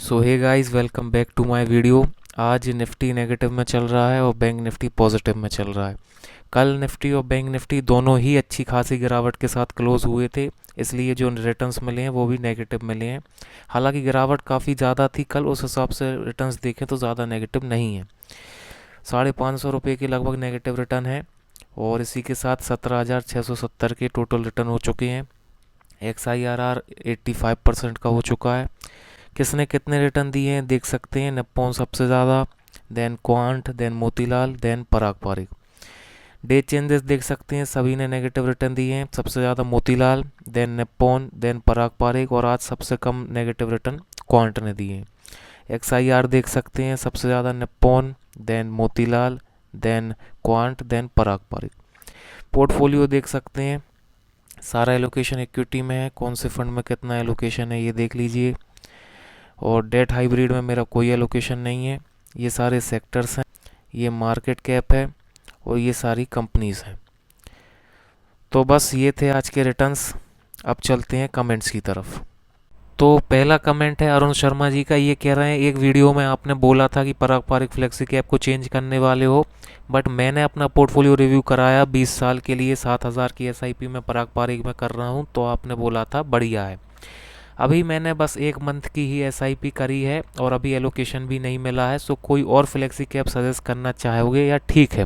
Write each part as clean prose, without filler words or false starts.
So hey guys, welcome back to my video. आज Nifty negative में चल रहा है और बैंक निफ्टी पॉजिटिव में चल रहा है। कल निफ्टी और बैंक निफ्टी दोनों ही अच्छी खासी गिरावट के साथ क्लोज हुए थे, इसलिए जो रिटर्न्स मिले हैं वो भी नेगेटिव मिले हैं। हालांकि गिरावट काफ़ी ज़्यादा थी कल, उस हिसाब से रिटर्न्स देखें तो ज़्यादा नेगेटिव नहीं है। 550 रुपये के लगभग नेगेटिव रिटर्न है और इसी के साथ 17,670 के टोटल रिटर्न हो चुके हैं। XIRR 85% का हो चुका है। किसने कितने रिटर्न दिए हैं देख सकते हैं। निप्पॉन सबसे ज़्यादा, then Quant, then Motilal, then Parag Parikh. The changes देख सकते हैं, सभी ने नेगेटिव रिटर्न दिए हैं। सबसे ज़्यादा Motilal, then Nippon, then Parag Pareek और आज सबसे कम नेगेटिव रिटर्न क्वांट ने दिए हैं। XIR देख सकते हैं, सबसे ज़्यादा Nippon, then Motilal, then Quant, then Parag Parikh. Portfolio देख सकते हैं, सारा एलोकेशन इक्विटी में है। कौन से फंड में कितना एलोकेशन है ये देख लीजिए। और डेट हाइब्रिड में मेरा कोई एलोकेशन नहीं है। ये सारे सेक्टर्स हैं, ये मार्केट कैप है और ये सारी कंपनीज हैं। तो बस ये थे आज के रिटर्न्स। अब चलते हैं कमेंट्स की तरफ। तो पहला कमेंट है अरुण शर्मा जी का। ये कह रहे हैं, एक वीडियो में आपने बोला था कि पराग पारिक फ्लेक्सी कैप को चेंज करने वाले हो, बट मैंने अपना पोर्टफोलियो रिव्यू कराया 20 साल के लिए 7,000 की SIP में पराग पारिक में कर रहा हूँ, तो आपने बोला था बढ़िया है। अभी मैंने बस 1 मंथ की ही SIP करी है और अभी एलोकेशन भी नहीं मिला है। सो कोई और फ्लेक्सी कैप सजेस्ट करना चाहोगे या ठीक है?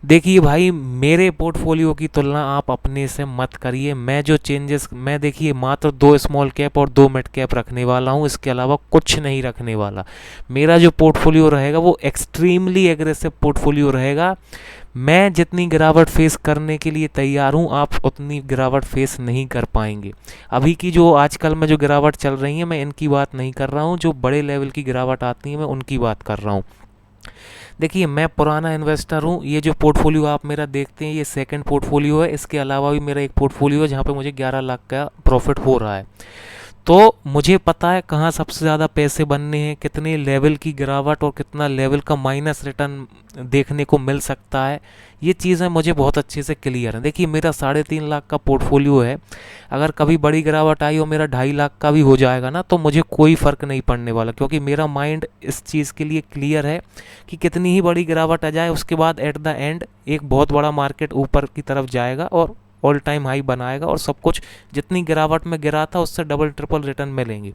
देखिए भाई, मेरे पोर्टफोलियो की तुलना आप अपने से मत करिए। मैं जो चेंजेस, मैं देखिए मात्र 2 स्मॉल कैप और 2 मिड कैप रखने वाला हूँ, इसके अलावा कुछ नहीं रखने वाला। मेरा जो पोर्टफोलियो रहेगा वो एक्सट्रीमली एग्रेसिव पोर्टफोलियो रहेगा। मैं जितनी गिरावट फेस करने के लिए तैयार हूँ, आप उतनी गिरावट फेस नहीं कर पाएंगे। अभी की जो आजकल में जो गिरावट चल रही है, मैं इनकी बात नहीं कर रहा हूँ। जो बड़े लेवल की गिरावट आती है मैं उनकी बात कर रहा हूँ। देखिए, मैं पुराना इन्वेस्टर हूँ। ये जो पोर्टफोलियो आप मेरा देखते हैं, ये सेकंड पोर्टफोलियो है। इसके अलावा भी मेरा एक पोर्टफोलियो है जहाँ पे मुझे 11 लाख का प्रॉफिट हो रहा है। तो मुझे पता है कहाँ सबसे ज़्यादा पैसे बनने हैं, कितने लेवल की गिरावट और कितना लेवल का माइनस रिटर्न देखने को मिल सकता है। ये चीज़ें मुझे बहुत अच्छे से क्लियर हैं। देखिए, मेरा 3.5 लाख का पोर्टफोलियो है। अगर कभी बड़ी गिरावट आई और मेरा 2.5 लाख का भी हो जाएगा ना, तो मुझे कोई फ़र्क नहीं पड़ने वाला, क्योंकि मेरा माइंड इस चीज़ के लिए क्लियर है कि कितनी ही बड़ी गिरावट आ जाए, उसके बाद एट द एंड एक बहुत बड़ा मार्केट ऊपर की तरफ जाएगा और ऑल टाइम हाई बनाएगा और सब कुछ जितनी गिरावट में गिरा था उससे डबल ट्रिपल रिटर्न मिलेंगे।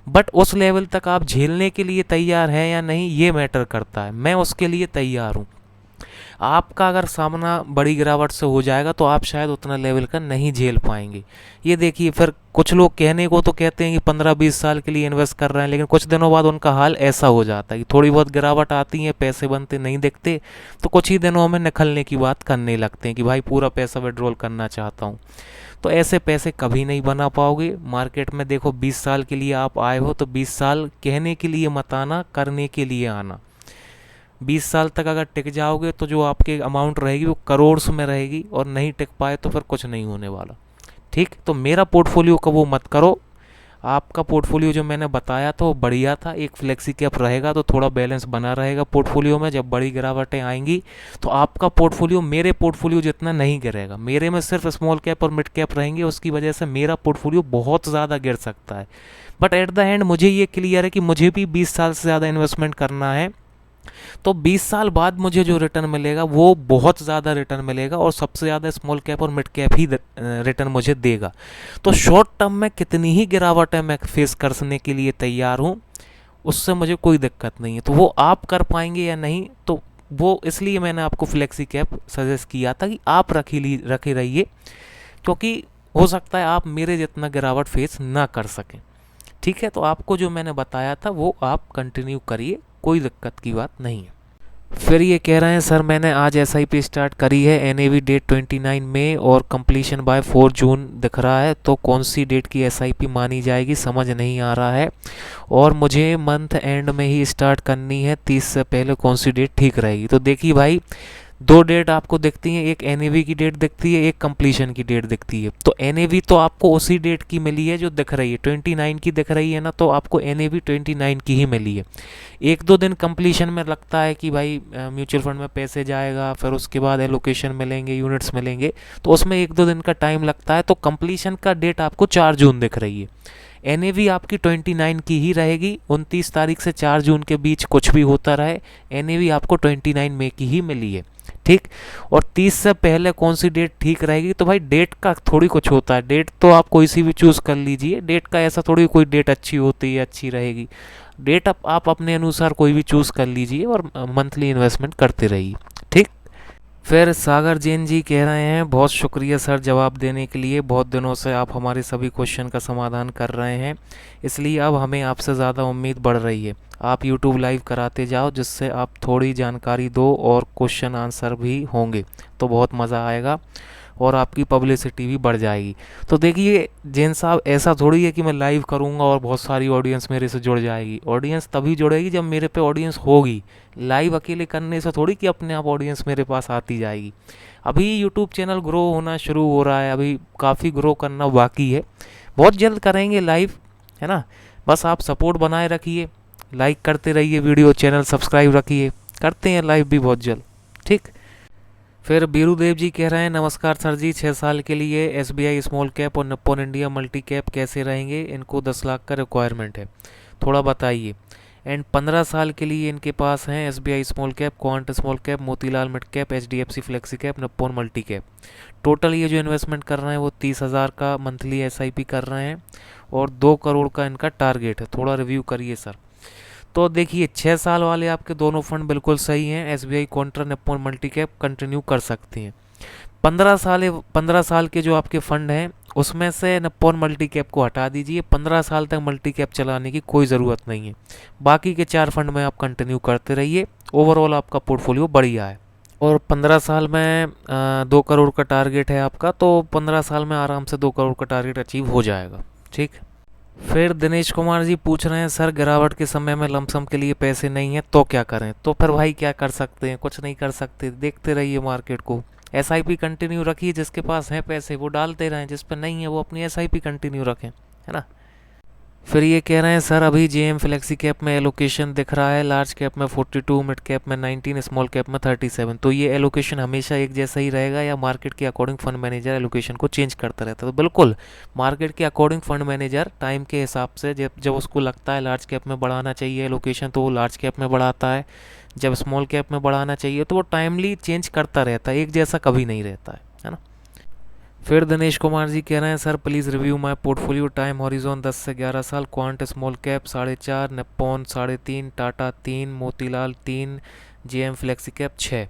बट उस लेवल तक आप झेलने के लिए तैयार हैं या नहीं, ये मैटर करता है। मैं उसके लिए तैयार हूँ। आपका अगर सामना बड़ी गिरावट से हो जाएगा तो आप शायद उतना लेवल का नहीं झेल पाएंगे। ये देखिए, फिर कुछ लोग कहने को तो कहते हैं कि 15-20 साल के लिए इन्वेस्ट कर रहे हैं, लेकिन कुछ दिनों बाद उनका हाल ऐसा हो जाता है कि थोड़ी बहुत गिरावट आती है, पैसे बनते नहीं दिखते, तो कुछ ही दिनों में निकलने की बात करने लगते हैं कि भाई पूरा पैसा विड्रॉल करना चाहता हूँ। तो ऐसे पैसे कभी नहीं बना पाओगे। मार्केट में देखो, 20 साल के लिए आप आए हो तो 20 साल कहने के लिए मत आना, करने के लिए आना। 20 साल तक अगर टिक जाओगे तो जो आपकी अमाउंट रहेगी वो करोड़ में रहेगी, और नहीं टिक पाए तो फिर कुछ नहीं होने वाला। ठीक, तो मेरा पोर्टफोलियो का वो मत करो। आपका पोर्टफोलियो जो मैंने बताया था वो बढ़िया था। एक फ्लेक्सी कैप रहेगा तो थोड़ा बैलेंस बना रहेगा पोर्टफोलियो में। जब बड़ी गिरावटें आएंगी तो आपका पोर्टफोलियो मेरे पोर्टफोलियो जितना नहीं गिरेगा। मेरे में सिर्फ स्मॉल कैप और मिड कैप रहेंगे, उसकी वजह से मेरा पोर्टफोलियो बहुत ज़्यादा गिर सकता है। बट एट द एंड मुझे ये क्लियर है कि मुझे भी 20 साल से ज़्यादा इन्वेस्टमेंट करना है, तो 20 साल बाद मुझे जो रिटर्न मिलेगा वो बहुत ज़्यादा रिटर्न मिलेगा, और सबसे ज़्यादा स्मॉल कैप और मिड कैप ही रिटर्न मुझे देगा। तो शॉर्ट टर्म में कितनी ही गिरावट है मैं फेस करने के लिए तैयार हूँ, उससे मुझे कोई दिक्कत नहीं है। तो वो आप कर पाएंगे या नहीं, तो वो इसलिए मैंने आपको फ्लेक्सी कैप सजेस्ट किया था कि आप रखे रहिए, क्योंकि हो सकता है आप मेरे जितना गिरावट फेस ना कर सकें। ठीक है, तो आपको जो मैंने बताया था वो आप कंटिन्यू करिए, कोई दिक्कत की बात नहीं है। फिर ये कह रहे हैं, सर मैंने आज SIP स्टार्ट करी है, NAV डेट 29 मई और कंप्लीशन बाय 4 जून दिख रहा है, तो कौन सी डेट की SIP मानी जाएगी, समझ नहीं आ रहा है। और मुझे मंथ एंड में ही स्टार्ट करनी है, 30 से पहले कौन सी डेट ठीक रहेगी? तो देखिए भाई, 2 डेट आपको दिखती हैं, एक NAV की डेट दिखती है, एक कंप्लीशन की डेट दिखती है। तो NAV तो आपको उसी डेट की मिली है जो दिख रही है, 29 की दिख रही है ना, तो आपको NAV 29 की ही मिली है। 1-2 दिन कंप्लीशन में लगता है कि भाई म्यूचुअल फंड में पैसे जाएगा, फिर उसके बाद एलोकेशन मिलेंगे, यूनिट्स मिलेंगे, तो उसमें 1-2 दिन का टाइम लगता है। तो कंप्लीशन का डेट आपको 4 जून दिख रही है, NAV आपकी 29 की ही रहेगी। 29 तारीख से 4 जून के बीच कुछ भी होता रहे, NAV आपको 29 मई की ही मिली है, ठीक। और 30 से पहले कौन सी डेट ठीक रहेगी, तो भाई डेट का थोड़ी कुछ होता है, डेट तो आप कोई सी भी चूज़ कर लीजिए, डेट का ऐसा थोड़ी कोई डेट अच्छी होती है अच्छी रहेगी। डेट आप अपने अनुसार कोई भी चूज़ कर लीजिए और मंथली इन्वेस्टमेंट करते रहिए, ठीक। फिर सागर जैन जी कह रहे हैं, बहुत शुक्रिया सर जवाब देने के लिए, बहुत दिनों से आप हमारे सभी क्वेश्चन का समाधान कर रहे हैं, इसलिए अब हमें आपसे ज़्यादा उम्मीद बढ़ रही है। आप यूट्यूब लाइव कराते जाओ, जिससे आप थोड़ी जानकारी दो और क्वेश्चन आंसर भी होंगे, तो बहुत मज़ा आएगा और आपकी पब्लिसिटी भी बढ़ जाएगी। तो देखिए जैन साहब, ऐसा थोड़ी है कि मैं लाइव करूंगा और बहुत सारी ऑडियंस मेरे से जुड़ जाएगी। ऑडियंस तभी जुड़ेगी जब मेरे पे ऑडियंस होगी। लाइव अकेले करने से थोड़ी कि अपने आप ऑडियंस मेरे पास आती जाएगी। अभी यूट्यूब चैनल ग्रो होना शुरू हो रहा है, अभी काफ़ी ग्रो करना बाकी है, बहुत जल्द करेंगे लाइव, है ना। बस आप सपोर्ट बनाए रखिए, लाइक करते रहिए वीडियो, चैनल सब्सक्राइब रखिए, करते हैं लाइव भी बहुत जल्द, ठीक। फिर बीरूदेव जी कह रहे हैं, नमस्कार सर जी, 6 साल के लिए SBI स्मॉल कैप और निप्पॉन इंडिया मल्टी कैप कैसे रहेंगे, इनको 10 लाख का रिक्वायरमेंट है, थोड़ा बताइए। एंड 15 साल के लिए इनके पास हैं SBI small cap, quant small cap, Motilal mid cap, HDFC flexi cap, Nippon multi cap. Total ये जो इन्वेस्टमेंट कर रहे हैं वो 30,000 का मंथली SIP कर रहे हैं और 2 करोड़ का इनका टारगेट है। थोड़ा रिव्यू करिए सर। तो देखिए 6 साल वाले आपके दोनों फंड बिल्कुल सही हैं, SBI Contra Nippon multi cap continue कर सकते हैं। 15 साल के जो आपके फंड हैं उसमें से निप्पॉन मल्टी कैप को हटा दीजिए, 15 साल तक मल्टी कैप चलाने की कोई ज़रूरत नहीं है। बाकी के 4 फंड में आप कंटिन्यू करते रहिए, ओवरऑल आपका पोर्टफोलियो बढ़िया है। और 15 साल में 2 करोड़ का टारगेट है आपका, तो 15 साल में आराम से 2 करोड़ का टारगेट अचीव हो जाएगा, ठीक। फिर दिनेश कुमार जी पूछ रहे हैं, सर गिरावट के समय में लमसम के लिए पैसे नहीं है तो क्या करें। तो फिर भाई क्या कर सकते हैं, कुछ नहीं कर सकते, देखते रहिए मार्केट को। SIP कंटिन्यू रखिए, जिसके पास हैं पैसे वो डालते रहें, जिस पर नहीं है वो अपनी SIP कंटिन्यू रखें, है ना। फिर ये कह रहे हैं, सर अभी JM फ्लेक्सी कैप में एलोकेशन दिख रहा है, लार्ज कैप में 42, मिड कैप में 19, स्मॉल कैप में 37। तो ये एलोकेशन हमेशा एक जैसा ही रहेगा या मार्केट के अकॉर्डिंग फंड मैनेजर एलोकेशन को चेंज करता रहता है। तो बिल्कुल मार्केट के अकॉर्डिंग फंड मैनेजर टाइम के हिसाब से जब उसको लगता है लार्ज कैप में बढ़ाना चाहिए एलोकेशन, तो वो लार्ज कैप में बढ़ाता है। जब स्मॉल कैप में बढ़ाना चाहिए तो वो टाइमली चेंज करता रहता है, एक जैसा कभी नहीं रहता है ना। फिर दिनेश कुमार जी कह रहे हैं, sir please review my portfolio, time horizon 10 से 11 साल, quant small cap 4.5, Nippon 3.5, Tata 3, Motilal 3, JM flexi cap 6।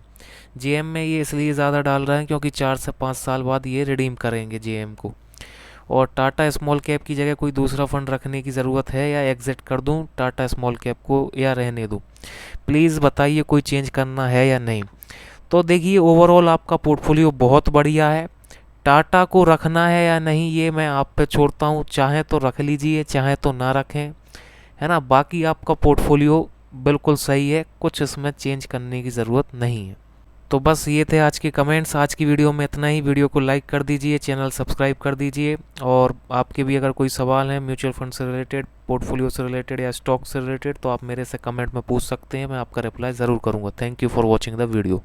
JM में ये इसलिए ज़्यादा डाल रहे हैं क्योंकि 4 से 5 साल बाद ये रिडीम करेंगे JM को। और टाटा स्मॉल कैप की जगह कोई दूसरा फंड रखने की ज़रूरत है या एग्जिट कर दूं टाटा स्मॉल कैप को या रहने दूं, प्लीज़ बताइए, कोई चेंज करना है या नहीं। तो देखिए ओवरऑल आपका पोर्टफोलियो बहुत बढ़िया है, टाटा को रखना है या नहीं ये मैं आप पे छोड़ता हूँ, चाहे तो रख लीजिए चाहे तो ना रखें, है ना। बाकी आपका पोर्टफोलियो बिल्कुल सही है, कुछ इसमें चेंज करने की ज़रूरत नहीं है। तो बस ये थे आज के कमेंट्स, आज की वीडियो में इतना ही। वीडियो को लाइक कर दीजिए, चैनल सब्सक्राइब कर दीजिए, और आपके भी अगर कोई सवाल है म्यूचुअल फंड से रिलेटेड, पोर्टफोलियो से रिलेटेड या स्टॉक से रिलेटेड, तो आप मेरे से कमेंट में पूछ सकते हैं, मैं आपका रिप्लाई ज़रूर करूँगा। Thank you for watching the video.